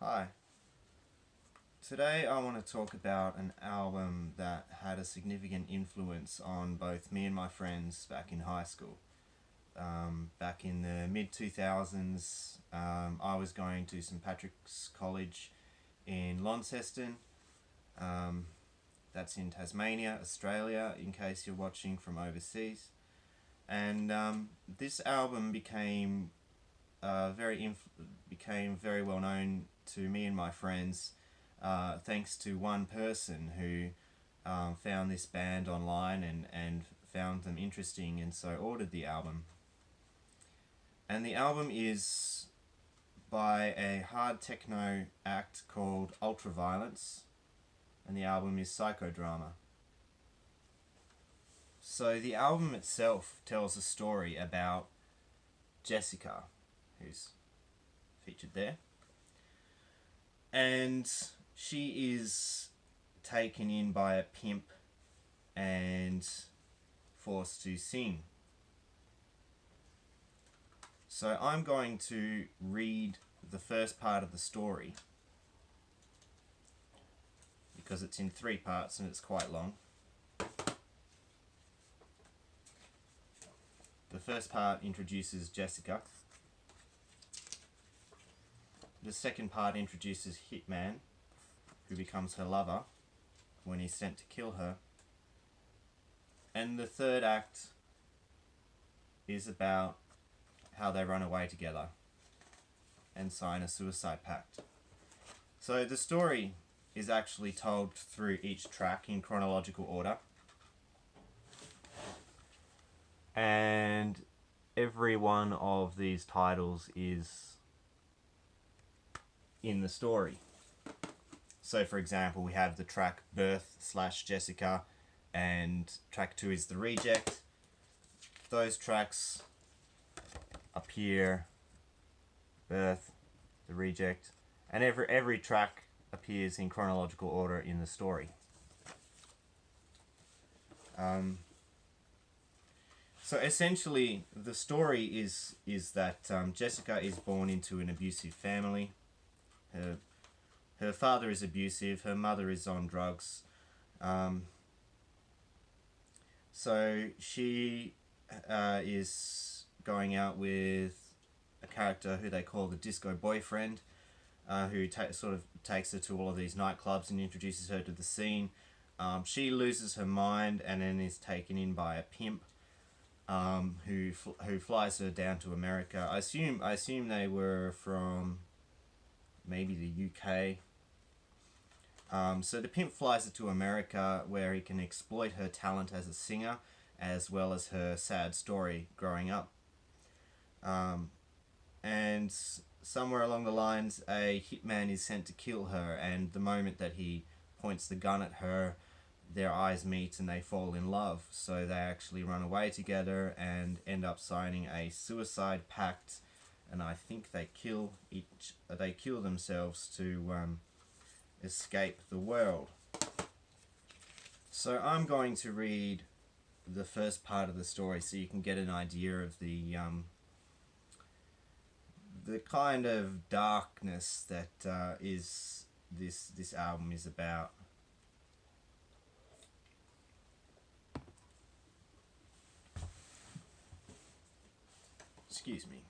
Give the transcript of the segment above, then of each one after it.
Hi. Today I want to talk about an album that had a significant influence on both me and my friends back in high school. Back in the mid 2000s, I was going to St. Patrick's College in Launceston. Um, that's in Tasmania, Australia, in case you're watching from overseas. And this album became very well known to me and my friends, thanks to one person who found this band online and found them interesting, and so ordered the album. And the album is by a hard techno act called Ultraviolence, and the album is Psycho Drama. So the album itself tells a story about Jessica, who's featured there, and she is taken in by a pimp and forced to sing. So I'm going to read the first part of the story because it's in 3 parts and it's quite long. The first part introduces Jessica. The second part introduces Hitman, who becomes her lover when he's sent to kill her. And the third act is about how they run away together and sign a suicide pact. So the story is actually told through each track in chronological order. And every one of these titles is in the story. So for example, we have the track Birth/Jessica, and track 2 is The Reject. Those tracks appear, Birth, The Reject, and every track appears in chronological order in the story. So essentially, the story is that Jessica is born into an abusive family. Her father is abusive. Her mother is on drugs. So she is going out with a character who they call the disco boyfriend, who sort of takes her to all of these nightclubs and introduces her to the scene. She loses her mind and then is taken in by a pimp, who flies her down to America. I assume they were from maybe the UK. So the pimp flies her to America, where he can exploit her talent as a singer, as well as her sad story growing up. And somewhere along the lines, a hitman is sent to kill her, and the moment that he points the gun at her, their eyes meet and they fall in love. So they actually run away together and end up signing a suicide pact, and I think they kill themselves to escape the world. So I'm going to read the first part of the story so you can get an idea of the kind of darkness that is this album is about. Excuse me.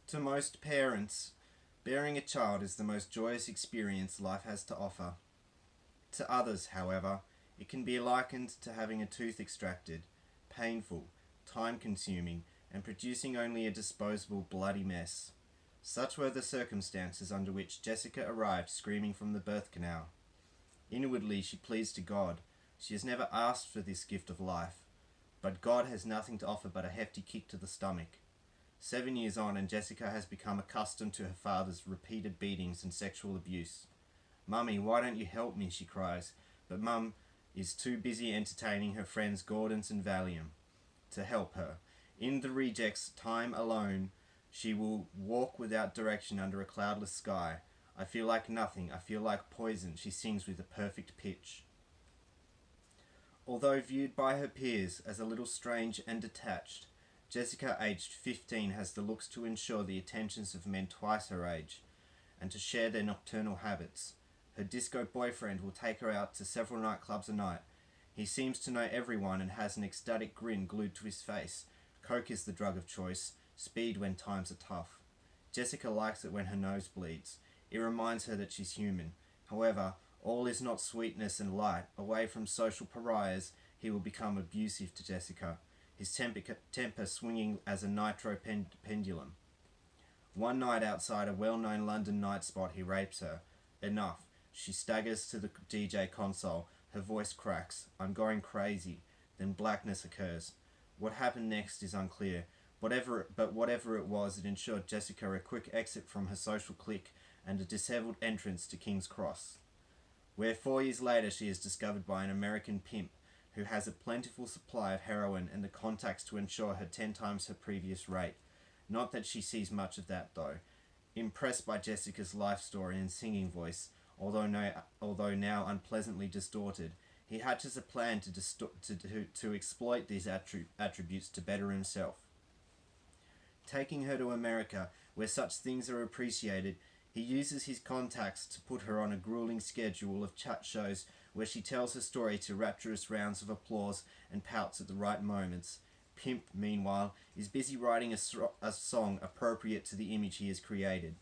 To most parents, bearing a child is the most joyous experience life has to offer. To others, however, it can be likened to having a tooth extracted, painful, time-consuming, and producing only a disposable bloody mess. Such were the circumstances under which Jessica arrived screaming from the birth canal. Inwardly she pleads to God. She has never asked for this gift of life, but God has nothing to offer but a hefty kick to the stomach. 7 years on, and Jessica has become accustomed to her father's repeated beatings and sexual abuse. "Mummy, why don't you help me?" she cries, but Mum is too busy entertaining her friends Gordons and Valium to help her. In The Reject's Time Alone, she will walk without direction under a cloudless sky. "I feel like nothing, I feel like poison," she sings with a perfect pitch. Although viewed by her peers as a little strange and detached, Jessica, aged 15, has the looks to ensure the attentions of men twice her age, and to share their nocturnal habits. Her disco boyfriend will take her out to several nightclubs a night. He seems to know everyone and has an ecstatic grin glued to his face. Coke is the drug of choice, speed when times are tough. Jessica likes it when her nose bleeds. It reminds her that she's human. However, all is not sweetness and light. Away from social pariahs, he will become abusive to Jessica, his temper swinging as a nitro pendulum. One night outside a well-known London night spot, he rapes her. Enough. She staggers to the DJ console. Her voice cracks. I'm going crazy. Then blackness occurs. What happened next is unclear. Whatever it was, it ensured Jessica a quick exit from her social clique and a dishevelled entrance to King's Cross, where 4 years later she is discovered by an American pimp who has a plentiful supply of heroin and the contacts to ensure her 10 times her previous rate. Not that she sees much of that, though. Impressed by Jessica's life story and singing voice, although now unpleasantly distorted, he hatches a plan to exploit these attributes to better himself. Taking her to America, where such things are appreciated, he uses his contacts to put her on a grueling schedule of chat shows where she tells her story to rapturous rounds of applause and pouts at the right moments. Pimp, meanwhile, is busy writing a song appropriate to the image he has created.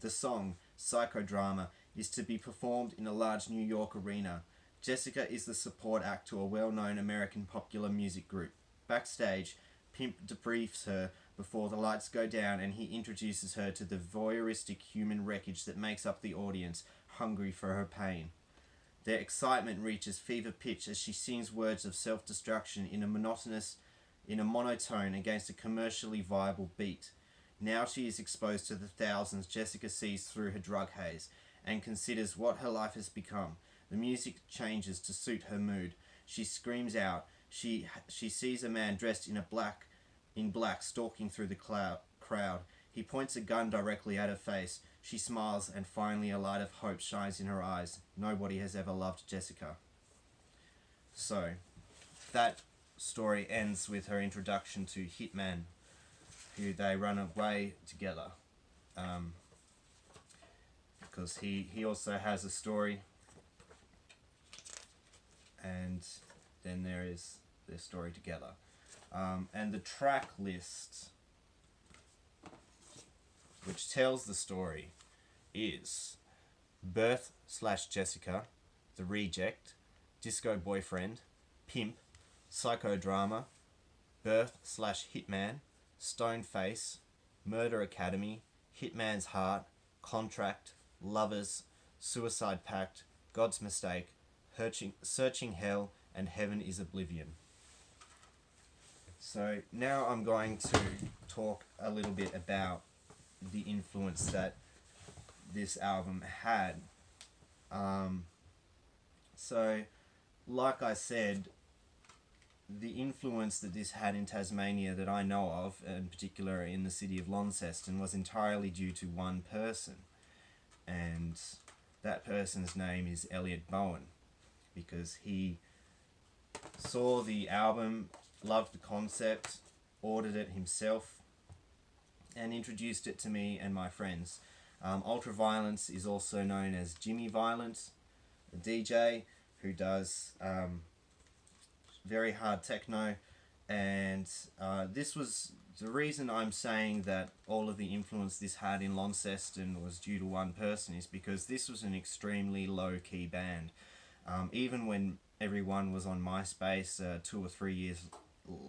The song, Psycho Drama, is to be performed in a large New York arena. Jessica is the support act to a well-known American popular music group. Backstage, Pimp debriefs her before the lights go down, and he introduces her to the voyeuristic human wreckage that makes up the audience, hungry for her pain. Their excitement reaches fever pitch as she sings words of self-destruction in a monotone against a commercially viable beat. Now she is exposed to the thousands Jessica sees through her drug haze, and considers what her life has become. The music changes to suit her mood. She screams out. She sees a man dressed in black stalking through the crowd. He points a gun directly at her face. She smiles, and finally a light of hope shines in her eyes. Nobody has ever loved Jessica. So, that story ends with her introduction to Hitman, who they run away together. Because he also has a story, and then there is their story together. And the track list, which tells the story, is Birth/Jessica, The Reject, Disco Boyfriend, Pimp, Psychodrama, Birth/Hitman, Stoneface, Murder Academy, Hitman's Heart, Contract, Lovers, Suicide Pact, God's Mistake, Searching Hell, and Heaven is Oblivion. So now I'm going to talk a little bit about the influence that this album had. So, like I said, the influence that this had in Tasmania that I know of, in particular in the city of Launceston, was entirely due to one person. And that person's name is Elliot Bowen, because he saw the album, loved the concept, ordered it himself, and introduced it to me and my friends. Ultraviolence is also known as Jimmy Violence, a DJ who does very hard techno, and this was the reason I'm saying that all of the influence this had in Launceston was due to one person, is because this was an extremely low-key band. Even when everyone was on MySpace 2 or 3 years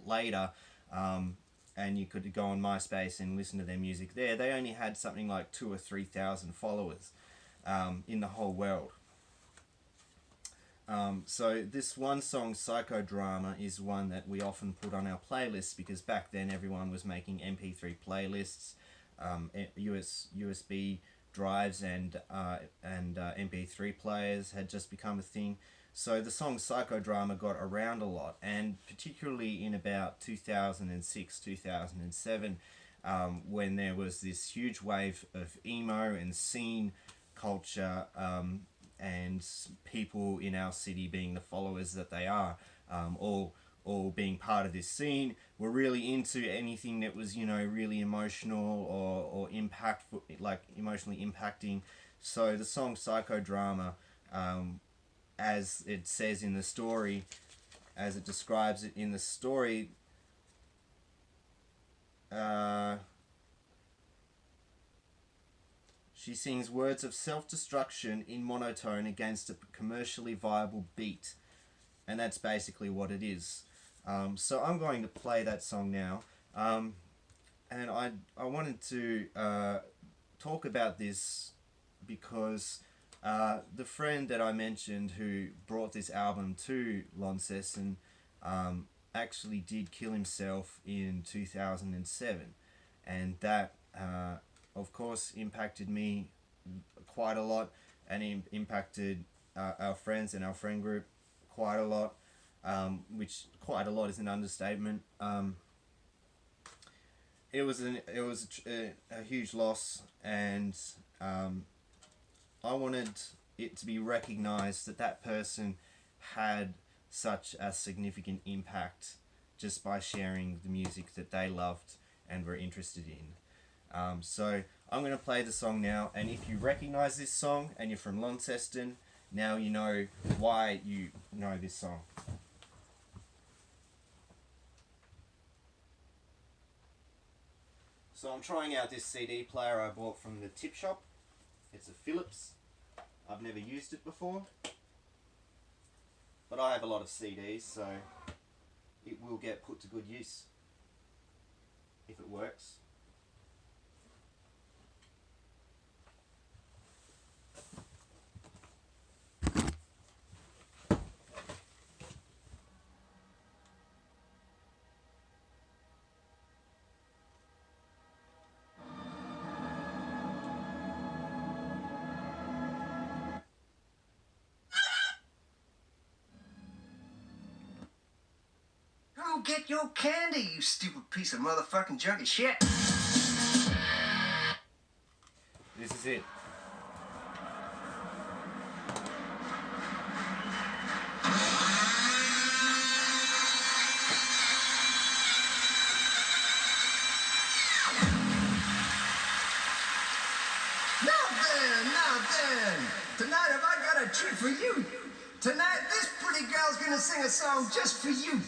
later, and you could go on MySpace and listen to their music there, they only had something like 2,000 or 3,000 followers in the whole world. So this one song, Psychodrama, is one that we often put on our playlists, because back then everyone was making MP3 playlists, USB drives and MP3 players had just become a thing. So the song Psychodrama got around a lot, and particularly in about 2006, 2007, when there was this huge wave of emo and scene culture, and people in our city being the followers that they are, all being part of this scene, were really into anything that was, you know, really emotional or impactful, like emotionally impacting. So the song Psychodrama, as it says in the story, as it describes it in the story, she sings words of self-destruction in monotone against a commercially viable beat. And that's basically what it is. So I'm going to play that song now. And I wanted to talk about this because the friend that I mentioned who brought this album to Launceston actually did kill himself in 2007. And that, of course, impacted me quite a lot, and impacted our friends and our friend group quite a lot, which quite a lot is an understatement. It was a huge loss, and I wanted it to be recognized that that person had such a significant impact just by sharing the music that they loved and were interested in. So I'm going to play the song now, and if you recognize this song and you're from Launceston, now you know why you know this song. So I'm trying out this CD player I bought from the tip shop. It's a Philips. I've never used it before, but I have a lot of CDs, so it will get put to good use if it works. Go get your candy, you stupid piece of motherfucking junky shit. This is it. Now then, tonight have I got a treat for you. Tonight, this pretty girl's gonna sing a song just for you.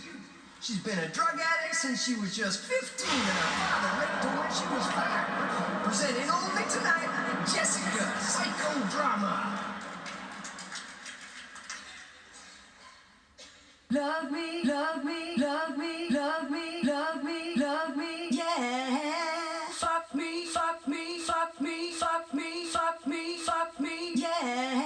She's been a drug addict since she was just 15, and her father raped her when she was 5. Presenting only tonight, Jessica, Psychodrama. Love me, love me, love me, love me, love me, love me, yeah. Fuck me, fuck me, fuck me, fuck me, fuck me, fuck me, yeah.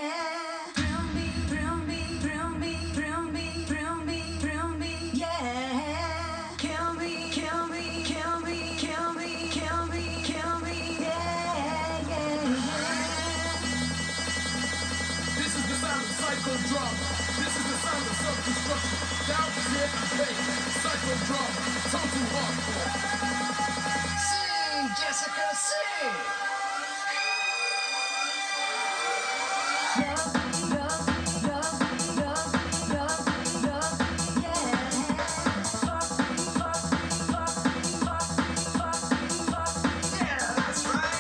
Thrill me, thrill me, thrill me, thrill me, thrill me, thrill me, yeah. Kill me, kill me, kill me, kill me, kill me, kill me, yeah, yeah, yeah. This is the sound of psychodrama. This is the sound of self-destruction. Down here, pain, psychodrama, total hardcore. Sing, Jessica, sing. Love me, love me, love me, love me, love me, love me, yeah. Fuck me, fuck me, fuck me, fuck me, fuck me, fuck me, Yeah, that's right.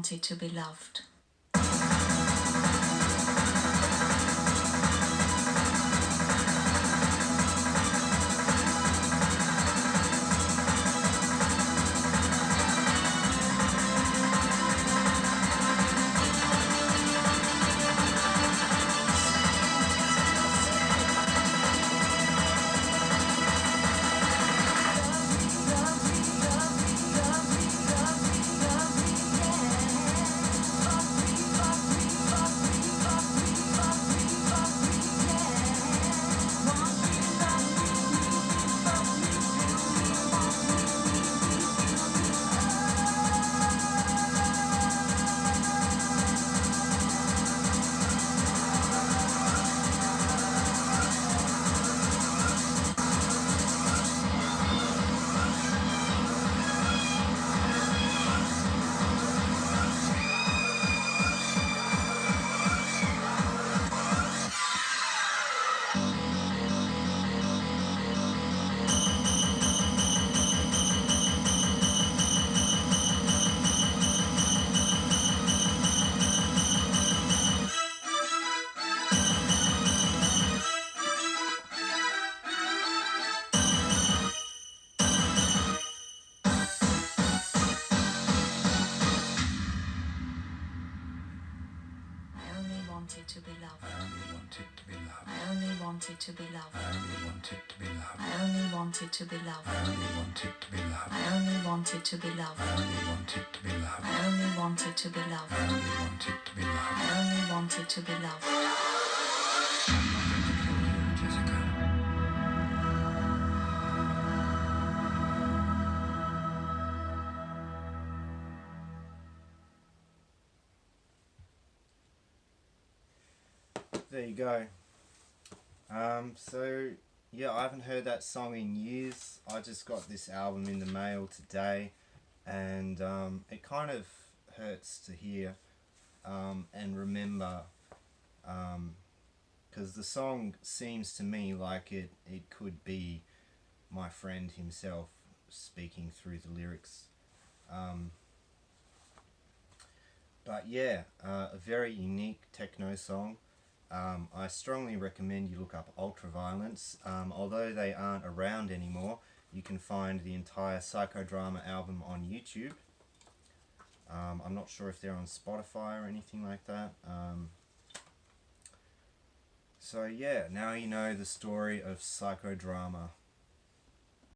wanted to be loved. Wanted to be loved. I only wanted to be loved. I only wanted to be loved. I only wanted to be loved. I only wanted to be loved. I only wanted to be loved. I only wanted to be loved. I only wanted to be loved. I only wanted to be loved. I only wanted to be loved. I only wanted to be loved. Jessica. There you go. So yeah, I haven't heard that song in years. I just got this album in the mail today, and it kind of hurts to hear and remember, because the song seems to me like it could be my friend himself speaking through the lyrics. But yeah, a very unique techno song. I strongly recommend you look up Ultraviolence. Although they aren't around anymore, you can find the entire Psychodrama album on YouTube. I'm not sure if they're on Spotify or anything like that. So yeah, now you know the story of Psychodrama.